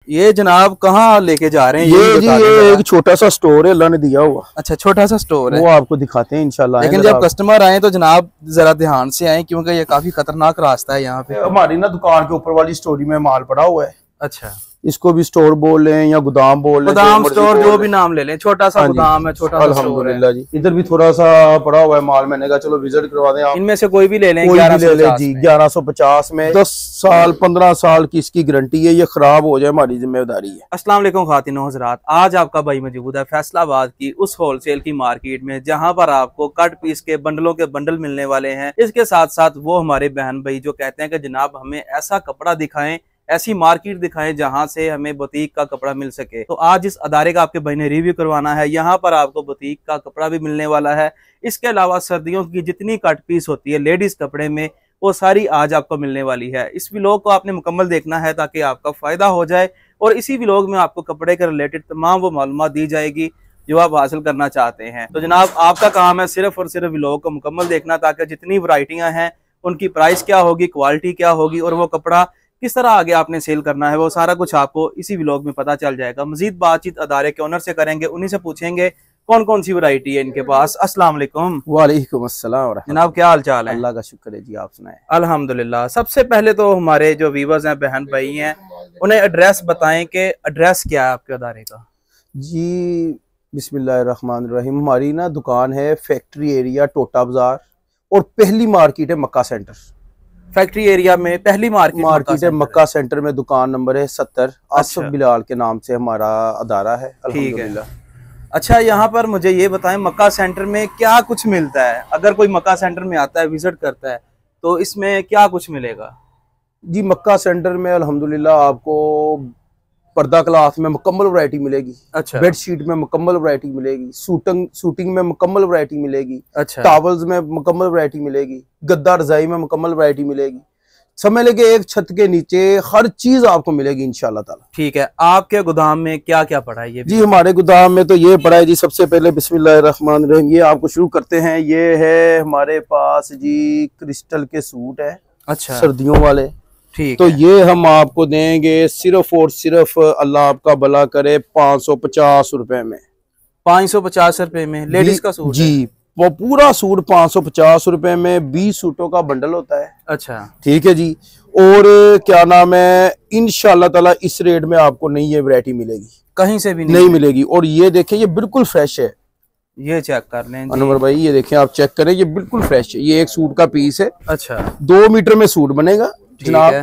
ये जनाब कहाँ लेके जा रहे हैं? ये एक छोटा सा स्टोर है, अल्लाह ने दिया हुआ। अच्छा, छोटा सा स्टोर है, वो आपको दिखाते हैं इंशाल्लाह। लेकिन जब कस्टमर आए तो जनाब जरा ध्यान से आए, क्योंकि ये काफी खतरनाक रास्ता है यहाँ पे। हमारी ना दुकान के ऊपर वाली स्टोरी में माल पड़ा हुआ है। अच्छा, इसको भी स्टोर बोल लें या गोदाम बोल लें, गोदाम स्टोर जो भी नाम ले लें, छोटा सा गोदाम है, छोटा सा अल्हम्दुलिल्लाह जी। इधर भी थोड़ा सा पड़ा हुआ है माल, मैंने कहा चलो विजिट करवा दें आप। इनमें से कोई भी ले लें, 1150 जी, 1150 में 10 साल 15 साल की इसकी गारंटी है, ये खराब हो जाए हमारी जिम्मेदारी है। अस्सलाम वालेकुम खातिनो हज़रात, आज आपका भाई मौजूद है फैसलाबाद की उस होलसेल की मार्केट में जहां पर आपको कट पीस के बंडलों के बंडल मिलने वाले हैं। इसके साथ साथ वो हमारे बहन भाई जो कहते हैं कि जनाब हमें ऐसा कपड़ा दिखाएं, ऐसी मार्केट दिखाएं जहां से हमें बुटीक का कपड़ा मिल सके। तो आज इस अदारे का आपके भाई ने रिव्यू करवाना है। यहाँ पर आपको बुटीक का कपड़ा भी मिलने वाला है। इसके अलावा सर्दियों की जितनी कट पीस होती है लेडीज कपड़े में, वो सारी आज आपको मिलने वाली है। इस व्लॉग को आपने मुकम्मल देखना है ताकि आपका फायदा हो जाए, और इसी व्लॉग में आपको कपड़े के रिलेटेड तमाम वो मालूमात दी जाएगी जो आप हासिल करना चाहते हैं। तो जनाब आपका काम है सिर्फ और सिर्फ व्लॉग को मुकम्मल देखना, ताकि जितनी वैरायटियां हैं उनकी प्राइस क्या होगी, क्वालिटी क्या होगी और वो कपड़ा किस तरह आगे आपने सेल करना है, वो सारा कुछ आपको इसी व्लॉग में पता चल जाएगा। मजीद बातचीत अदारे के ओनर से करेंगे, उन्हीं से पूछेंगे कौन कौन सी वैरायटी है इनके पास। अस्सलाम वालेकुम। वालेकुम अस्सलाम। जनाब क्या हाल चाल है? अल्लाह का शुक्र है जी, आप सुनाएं। अल्हम्दुलिल्लाह। सबसे पहले तो हमारे जो व्यूअर्स हैं, बहन भाई हैं, उन्हें एड्रेस बताएं कि एड्रेस क्या है आपके अदारे का। जी बिस्मिल्लाहिर्रहमानिर्रहीम। हमारी ना दुकान है फैक्ट्री एरिया टोटा बाजार, और पहली मार्केट है मक्का सेंटर। फैक्ट्री एरिया में पहली मार्केट है मक्का सेंटर में, दुकान नंबर है 70। आसिफ बिलाल के नाम से हमारा अदारा है, अल्हम्दुलिल्लाह। अच्छा, यहाँ पर मुझे ये बताएं मक्का सेंटर में क्या कुछ मिलता है? अगर कोई मक्का सेंटर में आता है, विजिट करता है, तो इसमें क्या कुछ मिलेगा? जी मक्का सेंटर में अल्हम्दुलिल्लाह आपको पर्दा क्लाथ में मुकम्मल वैरायटी मिलेगी। अच्छा। बेडशीट में मुकम्मल वैरायटी मिलेगी, शूटिंग में मुकम्मल वैरायटी मिलेगी। अच्छा। टॉवल्स में मुकम्मल वैरायटी मिलेगी, गद्दा रजाई में मुकम्मल वैरायटी मिलेगी। समझ लेके एक छत के नीचे हर चीज आपको मिलेगी इंशाल्लाह ताला। ठीक है, आपके गोदाम में क्या क्या पड़ा है? ये जी हमारे गोदाम में तो ये पड़ा है जी, सबसे पहले बिस्मिल्लाहिर्रहमानिर्रहीम, ये आपको शुरू करते हैं। ये है हमारे पास जी क्रिस्टल के सूट है। अच्छा। सर्दियों वाले। ठीक तो ये हम आपको देंगे सिर्फ और सिर्फ, अल्लाह आपका भला करे, 550 रुपए में। 550 रुपए में लेडीज का सूट जी, वो पूरा सूट 550 रुपए में 20 सूटों का बंडल होता है। अच्छा। ठीक है जी। और क्या नाम है, इंशाल्लाह ताला इस रेट में आपको नहीं ये वैरायटी मिलेगी, कहीं से भी नहीं मिलेगी। और ये देखें, ये बिल्कुल फ्रेश है। ये चेक कर लें अनवर भाई, ये देखें आप चेक करें, ये बिल्कुल फ्रेश है। ये एक सूट का पीस है। अच्छा। 2 मीटर में सूट बनेगा जनाब।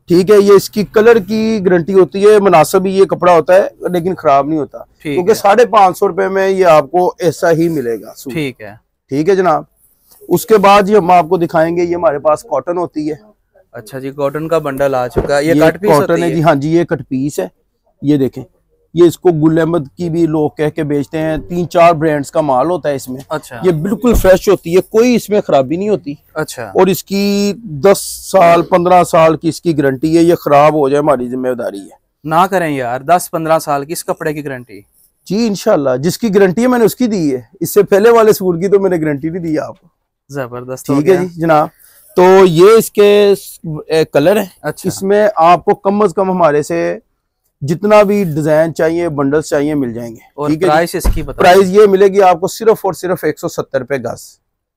ठीक है। ये इसकी कलर की गारंटी होती है, मुनासिब ही ये कपड़ा होता है, लेकिन खराब नहीं होता, क्योंकि 550 रुपए में ये आपको ऐसा ही मिलेगा। ठीक है जनाब। उसके बाद ये हम आपको दिखाएंगे, ये हमारे पास कॉटन होती है। अच्छा जी, कॉटन का बंडल आ चुका है। ये कट पीस कॉटन है जी। हाँ जी, ये कट पीस है। ये देखें, ये इसको गुल अहमद की भी लोग कह के बेचते हैं। 3-4 ब्रांड्स का माल होता है इसमें। अच्छा। ये बिल्कुल फ्रेश होती है, कोई इसमें खराबी नहीं होती। अच्छा। और इसकी 10 साल 15 साल की इसकी गारंटी है, ये खराब हो जाए हमारी जिम्मेदारी है। ना करें यार, 10-15 साल की इस कपड़े की गारंटी। जी इंशाल्लाह, जिसकी गारंटी है मैंने उसकी दी है। इससे पहले वाले सूट की तो मैंने गारंटी नहीं दी आपको। जबरदस्त। ठीक है जी जनाब। तो ये इसके कलर है। अच्छा। इसमें आपको कम से कम हमारे से जितना भी डिजाइन चाहिए, बंडल्स चाहिए, मिल जाएंगे। और प्राइस इसकी बताइए। प्राइस ये मिलेगी आपको सिर्फ और सिर्फ 170 रुपए गज।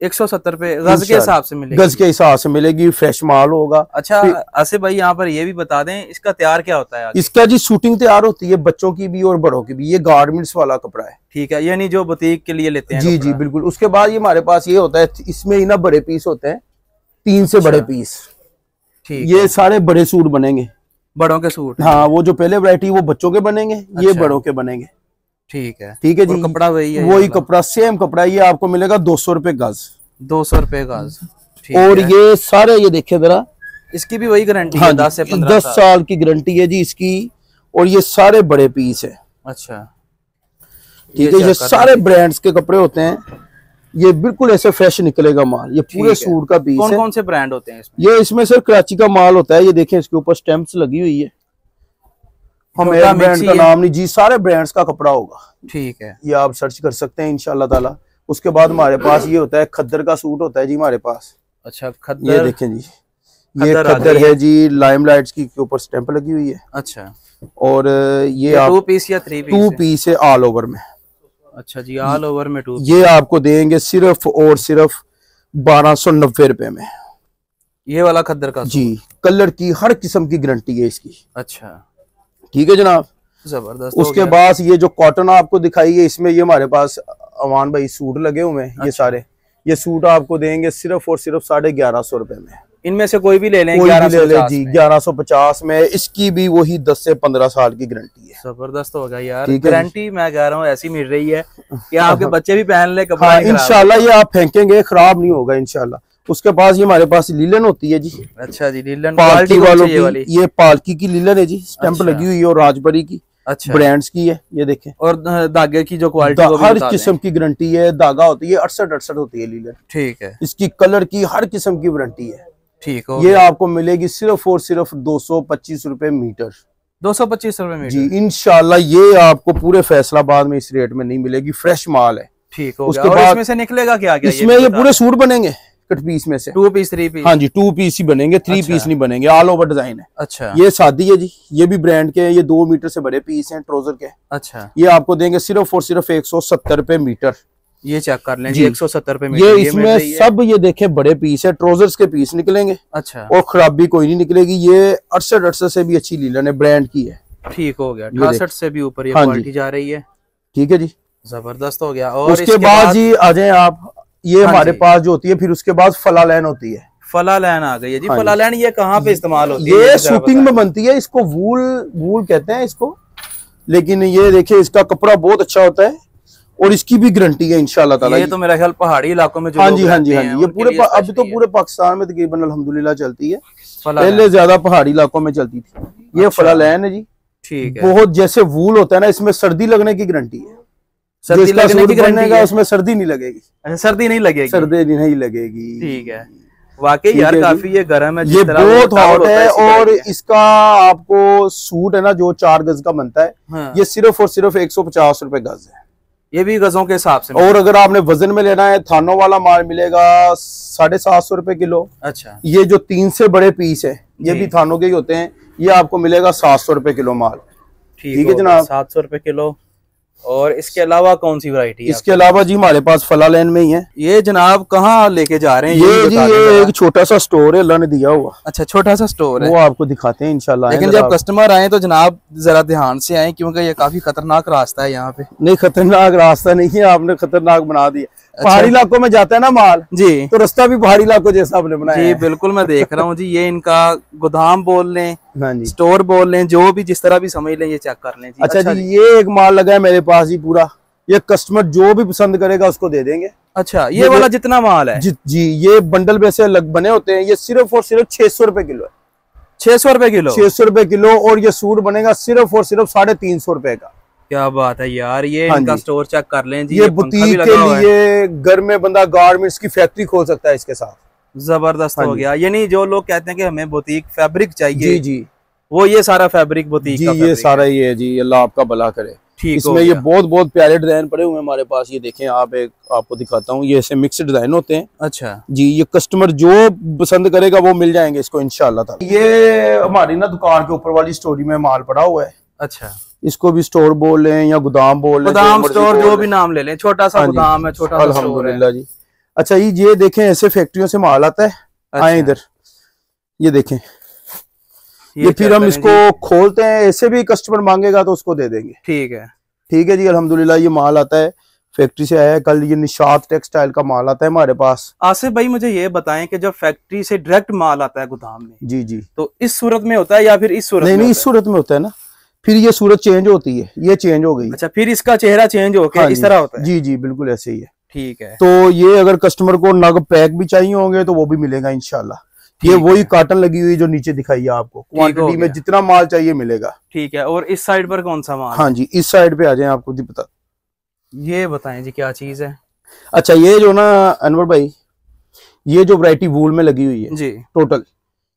170 रुपए गज के हिसाब से मिलेगी। गज के हिसाब से मिलेगी, फ्रेश माल होगा। अच्छा आसिफ भाई, यहाँ पर ये भी बता दें इसका तैयार क्या होता है आगे? इसका जी शूटिंग तैयार होती है, बच्चों की भी और बड़ों की भी। ये गारमेंट्स वाला कपड़ा है। ठीक है, यानी जो बुटीक के लिए लेते हैं। जी जी बिल्कुल। उसके बाद ये हमारे पास ये होता है, इसमें ही ना बड़े पीस होते हैं, 3 से बड़े पीस। ठीक। ये सारे बड़े सूट बनेंगे, बड़ों के सूट। हाँ, वो जो पहले वैरायटी वो बच्चों के बनेंगे। अच्छा। ये बड़ों के बनेंगे। ठीक है जी। कपड़ा वही है, वही कपड़ा, सेम कपड़ा। ये आपको मिलेगा 200 रुपए गज। 200 रुपए गज। और ये सारे, ये देखिए जरा, इसकी भी वही गारंटी है। 10 से 15 साल की गारंटी है जी इसकी। और ये सारे बड़े पीस है। अच्छा। ठीक है। ये सारे ब्रांड्स के कपड़े होते हैं। ये बिल्कुल ऐसे फ्रेश निकलेगा माल। ये पूरे सूट का पीस है। कौन से ब्रांड होते हैं इसमें? ये इसमें सिर्फ कराची का माल होता है। ये देखें, इसके ऊपर स्टैंप्स लगी हुई है। हम एक ब्रांड का नाम नहीं जी, सारे ब्रांड्स का कपड़ा होगा। ठीक है। ये आप सर्च कर सकते हैं इंशाल्लाह ताला। उसके बाद हमारे पास ये होता है, खद्दर का सूट होता है जी हमारे पास। अच्छा, खद्दर। ये देखें जी, ये खद्दर है जी, लाइमलाइट्स की ऊपर स्टैंप लगी हुई है। अच्छा। और ये 2 पीस या 3 पीस? 2 पीस है ऑल ओवर में। अच्छा जी, ऑल ओवर में 2 ये आपको देंगे सिर्फ और सिर्फ 1290 रुपए में। ये वाला खद्दर का जी, कलर की हर किस्म की गारंटी है इसकी। अच्छा, ठीक है जनाब, जबरदस्त। उसके बाद ये जो कॉटन आपको दिखाई है, इसमें ये हमारे पास अमान भाई सूट लगे हुए हैं। ये सारे ये सूट आपको देंगे सिर्फ और सिर्फ 1150 रुपए में। इनमें से कोई भी ले लें? 1150 जी, 1150 में। इसकी भी वही 10 से 15 साल की गारंटी है। जबरदस्त होगा यार, गारंटी मैं कह रहा हूँ ऐसी मिल रही है कि आपके बच्चे भी पहन ले, कपड़ा इंशाल्लाह ये आप फेंकेंगे खराब नहीं होगा इंशाल्लाह। उसके पास ये हमारे पास लीलन होती है जी। अच्छा जी, लीलन पालकी वालों की, ये पालकी की लीलन है जी, स्टैंप लगी हुई है, और राजबरी की। अच्छा, ब्रांड्स की है, ये देखें। और धागे की जो क्वालिटी हर किस्म की गारंटी है। धागा होती है 68 होती है लीलन। ठीक है, इसकी कलर की हर किस्म की वारंटी है। ठीक है, ये आपको मिलेगी सिर्फ और सिर्फ 225 रुपए मीटर। 225 रुपए मीटर जी, इंशाल्लाह ये आपको पूरे फैसलाबाद में इस रेट में नहीं मिलेगी। फ्रेश माल है। ठीक हो गया। और इसमें से निकलेगा क्या क्या? इसमें ये पूरे सूट बनेंगे कट पीस में से। 2 पीस 3 पीस? हाँ जी, 2 पीस ही बनेंगे, 3 पीस नहीं बनेंगे। ऑल ओवर डिजाइन है। अच्छा, ये शादी है जी, ये भी ब्रांड के हैं। ये 2 मीटर से बड़े पीस हैं ट्राउजर के। अच्छा, ये आपको देंगे सिर्फ और सिर्फ 170 रुपए मीटर। ये चेक कर लें जी, 170 रुपए मीटर। ये इसमें सब ये देखे बड़े पीस है, ट्राउजर्स के पीस निकलेंगे। अच्छा, और खराबी कोई नहीं निकलेगी। ये 68 से भी अच्छी लीलन है, ब्रांड की है। ठीक हो गया, 68 से भी ऊपर ये क्वालिटी जा रही है। ठीक है जी, जबरदस्त हो गया। और उसके बाद जी आ जाए आप, ये हमारे पास जो होती है, फिर उसके बाद फला लाइन होती है। फला लाइन आ गई है जी। फला लाइन ये कहाँ पे इस्तेमाल होती है? ये शूटिंग में बनती है। इसको वूल कहते हैं इसको, लेकिन ये देखिए इसका कपड़ा बहुत अच्छा होता है और इसकी भी गारंटी है इंशाल्लाह ताला। ये तो मेरा ख्याल पहाड़ी इलाकों में जो हाँ जी, हाँ जी, हाँ जी, ये पूरे अब तो पूरे पाकिस्तान में तकरीबन अल्हम्दुलिल्लाह चलती है। पहले ज्यादा पहाड़ी इलाकों में चलती थी। ये फला लाइन है जी। ठीक है, बहुत जैसे वूल होता है ना, इसमें सर्दी लगने की गारंटी है। सर्दी लगने की गारंटी है, उसमें सर्दी नहीं लगेगी। अच्छा, सर्दी नहीं लगेगी? सर्दी नहीं लगेगी। ठीक है, वाकई यार काफी ये गर्म है, ये बहुत हॉट है। और इसका आपको सूट है ना जो 4 गज का बनता है, ये सिर्फ और सिर्फ 150 रुपए गज है। ये भी गजों के हिसाब से। और अगर आपने वजन में लेना है, थानों वाला माल मिलेगा 750 रुपए किलो। अच्छा, ये जो 3 से बड़े पीस है, ये भी थानों के ही होते हैं। ये आपको मिलेगा 700 रुपए किलो माल। ठीक है जनाब, 700 रुपए किलो। और इसके अलावा कौन सी वैरायटी है? इसके अलावा जी हमारे पास फला लाइन में ही है। ये जनाब कहाँ लेके जा रहे हैं? ये जी ये एक छोटा सा स्टोर है, अल्लाह ने दिया हुआ। अच्छा, छोटा सा स्टोर है, वो आपको दिखाते हैं इंशाल्लाह। लेकिन जब कस्टमर आए तो जनाब जरा ध्यान से आए, क्योंकि ये काफी खतरनाक रास्ता है यहाँ पे। नहीं, खतरनाक रास्ता नहीं है, आपने खतरनाक बना दिया। अच्छा, पहाड़ी इलाकों में जाता है ना माल जी, तो रास्ता भी पहाड़ी इलाकों जैसा आपने बनाया जी। बिल्कुल, मैं देख रहा हूँ जी। ये इनका गोदाम बोल लें, स्टोर बोल लें, जो भी जिस तरह भी समझ लें, ये चेक कर लें जी। अच्छा जी, ये एक माल लगा है मेरे पास जी पूरा। ये कस्टमर जो भी पसंद करेगा उसको दे देंगे। अच्छा, ये वाला जितना माल है जी, ये बंडल में से अलग बने होते हैं। ये सिर्फ और सिर्फ 600 रुपए किलो है। 600 रुपए किलो? 600 रुपए किलो। और ये सूट बनेगा सिर्फ और सिर्फ 350 रुपए का। क्या बात है यार, ये इनका स्टोर चेक कर लें जी। ये बुटीक के लिए, घर में बंदा गारमेंट्स की फैक्ट्री खोल सकता है इसके साथ। जबरदस्त हो गया। यानी जो लोग कहते हैं कि हमें बुटीक फैब्रिक चाहिए जी, वो ये सारा फैब्रिक बुटीक जी, ये सारा ही है जी। अल्लाह आपका भला करे। इसमें ये बहुत प्यारे डिजाइन पड़े हुए हैं हमारे पास। ये देखें आप, एक आपको दिखाता हूँ। ये ऐसे मिक्स डिजाइन होते हैं। अच्छा जी, ये कस्टमर जो पसंद करेगा वो मिल जाएंगे इसको इंशाल्लाह ताला। ये हमारी ना दुकान के ऊपर वाली स्टोरी में माल पड़ा हुआ है। अच्छा, इसको भी स्टोर बोल लें या गोदाम बोल लें, गोदाम स्टोर जो भी नाम ले लें। छोटा सा गोदाम है, छोटा सा अल्हम्दुलिल्लाह जी। अच्छा, ये देखें ऐसे फैक्ट्रियों से माल आता है। आए इधर, ये देखें, ये फिर हम इसको खोलते हैं। ऐसे भी कस्टमर मांगेगा तो उसको दे देंगे। ठीक है, ठीक है जी, अल्हम्दुलिल्लाह। ये माल आता है फैक्ट्री से आया है कल। ये निशात टेक्सटाइल का माल आता है हमारे पास। आसिफ भाई मुझे ये बताएं कि जब फैक्ट्री से डायरेक्ट माल आता है गोदाम में जी जी, तो इस सूरत में होता है या फिर इस सूरत में? नहीं, इस सूरत में होता है ना। फिर ये सूरत चेंज होती है, ये चेंज हो गई। अच्छा, फिर इसका चेहरा चेंज हो गया, इस तरह होता है? जी जी, बिल्कुल ऐसे ही है। ठीक है, तो ये अगर कस्टमर को नग पैक भी चाहिए होंगे तो वो भी मिलेगा इंशाल्लाह। ये वही काटन लगी हुई जो नीचे दिखाई है आपको, क्वांटिटी में जितना माल चाहिए मिलेगा। ठीक है, और इस साइड पर कौन सा माल? हाँ जी, इस साइड पे आ जाए, आपको पता। ये बताएं जी क्या चीज है? अच्छा, ये जो ना अनवर भाई, ये जो वैरायटी वूल में लगी हुई है जी, टोटल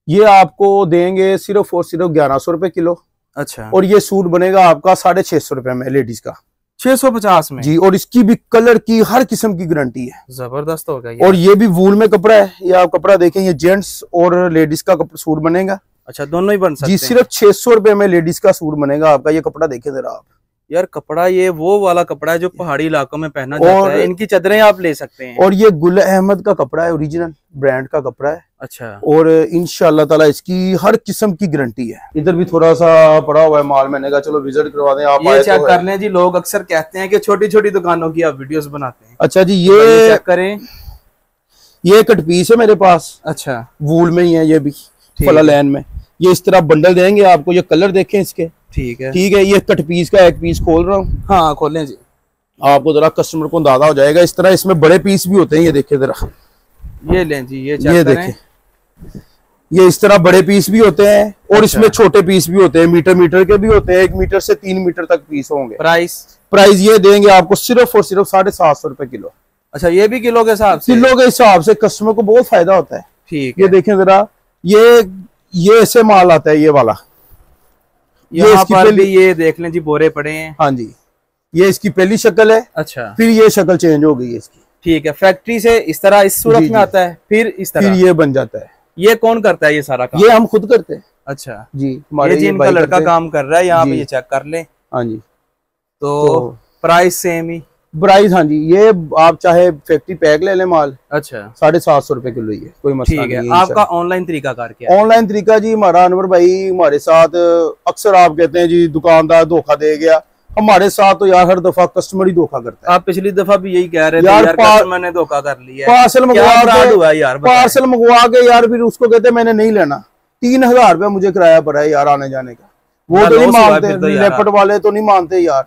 ये आपको देंगे सिर्फ और सिर्फ 1100 रुपए किलो। अच्छा, और ये सूट बनेगा आपका 650 रुपए में, लेडीज का 650 में जी। और इसकी भी कलर की हर किस्म की गारंटी है। जबरदस्त होगा ये। और ये भी वूल में कपड़ा है। ये आप कपड़ा देखें, ये जेंट्स और लेडीज का सूट बनेगा। अच्छा, दोनों ही बन सकते हैं जी। सिर्फ 600 रुपए में लेडीज का सूट बनेगा आपका। ये कपड़ा देखे जरा आप यार, कपड़ा ये वो वाला कपड़ा है जो पहाड़ी इलाकों में पहना जाता है। इनकी चादरें आप ले सकते हैं। और ये गुल अहमद का कपड़ा है, ओरिजिनल ब्रांड का कपड़ा है। अच्छा। और इंशाल्लाह ताला इसकी हर किस्म की गारंटी है। इधर भी थोड़ा सा पड़ा हुआ है माल, मैंने कहा चलो विजिट करवा दें आप। ये चेक कर लें जी। लोग अक्सर कहते हैं कि छोटी छोटी दुकानों की आप वीडियोस बनाते हैं। अच्छा जी, ये चेक करें, ये कट पीस है मेरे पास। अच्छा, वूल में ही है ये भी, फला लैन में। ये इस तरह बंडल देंगे आपको। ये कलर देखें इसके। ठीक है, ठीक है। ये कट पीस का एक पीस खोल रहा हूँ। हाँ खोलें जी, आपको जरा कस्टमर को अंदाजा हो जाएगा। इस तरह इसमें बड़े पीस भी होते हैं, ये देखे जरा, ये लें जी, ये देखें, ये इस तरह बड़े पीस भी होते हैं। और अच्छा। इसमें छोटे पीस भी होते हैं, मीटर के भी होते हैं। 1 मीटर से 3 मीटर तक पीस होंगे। प्राइस ये देंगे आपको सिर्फ और सिर्फ 750 रुपए किलो। अच्छा, ये भी किलो के हिसाब से? किलो के हिसाब से कस्टमर को बहुत फायदा होता है। ठीक, ये देखें जरा, ये ऐसे माल आता है, ये वाला। यहाँ पर भी ये देख लें जी, बोरे पड़े हैं। हाँ जी, ये इसकी पहली शक्ल है। अच्छा, फिर ये शक्ल चेंज हो गई है इसकी। ठीक है, फैक्ट्री से इस तरह इस सूरत में आता है, फिर इस तरह, फिर ये बन जाता है। ये कौन करता है ये सारा काम? ये हम खुद करते हैं। अच्छा जी, ये जी इनका लड़का काम कर रहा है यहाँ पे, ये चेक कर ले। हाँ जी। तो प्राइस सेम ही? प्राइस हाँ जी, ये आप चाहे फैक्ट्री पैक ले लें माल। अच्छा, 750 रुपए किलो ही है, कोई मसला नहीं है। ठीक है। आपका ऑनलाइन तरीका कार क्या है? ऑनलाइन तरीका जी हमारा, अनवर भाई हमारे साथ अक्सर आप कहते हैं जी दुकानदार धोखा दे गया, हमारे साथ तो यार हर दफा कस्टमर ही धोखा करता है। आप पिछली दफा भी यही कह रहे थे यार, कस्टमर ने धोखा कर लिया। पार्सल मंगवा के यार फिर उसको कहते मैंने नहीं लेना। 3000 रुपया मुझे किराया पड़ा है यार आने जाने का। वो तो नहीं मानते, लेपट वाले तो नहीं मानते यार।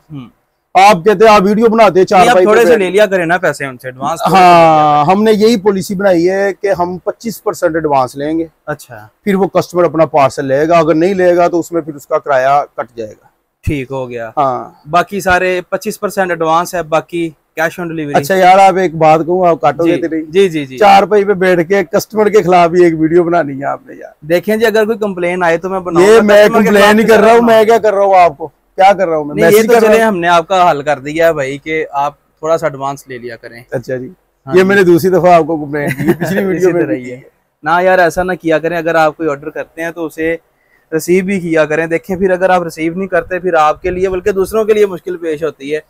आप कहते हैं आप वीडियो बनाते हैं, 4 भाई थोड़े से ले लिया करें ना पैसे उनसे एडवांस। हाँ, हमने यही पॉलिसी बनाई है कि हम 25% एडवांस लेंगे। अच्छा, फिर वो कस्टमर अपना पार्सल लेगा, अगर नहीं लेगा तो उसमें फिर उसका किराया कट जाएगा। ठीक हो गया। हाँ, बाकी सारे 25% एडवांस है, बाकी कैश ऑन डिलीवरी। अच्छा यार, आप एक बात कहूँ, आप काटोगे तो नहीं? जी जी जी। 4 पे बैठ के कस्टमर के खिलाफ ही एक वीडियो बनानी है आपने यार। देखें जी, अगर कोई कंप्लेन आए तो मैं बनाऊंगा। ये मैं कंप्लेन नहीं कर रहा हूँ, मैं क्या कर रहा हूँ, आपको क्या कर रहा हूँ मैं? ये तो चले हमने आपका हल कर दिया है भाई कि आप थोड़ा सा एडवांस ले लिया करें। अच्छा जी, ये मैंने दूसरी दफा आपको कंप्लेन की, पिछली वीडियो में रही है ना यार। ऐसा ना किया करें, अगर आप कोई ऑर्डर करते हैं तो उसे रिसीव भी किया करें। देखें, फिर अगर आप रिसीव नहीं करते, फिर आपके लिए बल्कि दूसरों के लिए मुश्किल पेश होती है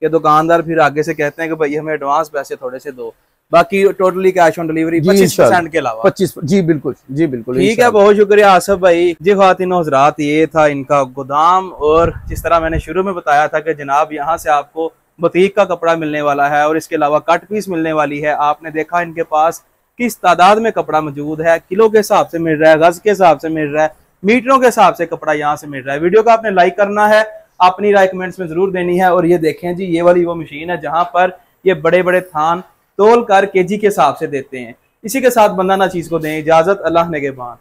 कि दुकानदार फिर आगे से कहते हैं कि भाई हमें एडवांस पैसे थोड़े से दो, बाकी टोटली कैश ऑन डिलीवरी 25% के अलावा। 25 जी बिल्कुल, जी बिल्कुल। ठीक है, बहुत शुक्रिया आसफ भाई जी। ख्वातीनो हज़रात, ये था इनका गोदाम। और जिस तरह मैंने शुरू में बताया था कि जनाब यहाँ से आपको बुटीक का कपड़ा मिलने वाला है और इसके अलावा कट पीस मिलने वाली है। आपने देखा इनके पास किस तादाद में कपड़ा मौजूद है, किलो के हिसाब से मिल रहा है, गज के हिसाब से मिल रहा है, मीटरों के हिसाब से कपड़ा यहाँ से मिल रहा है। वीडियो को आपने लाइक करना है, अपनी राय कमेंट्स में जरूर देनी है। और ये देखें जी, ये वाली वो मशीन है जहां पर ये बड़े बड़े थान तोल कर केजी के हिसाब से देते हैं। इसी के साथ बंदा ना चीज को दें इजाजत, अल्लाह निगहबान।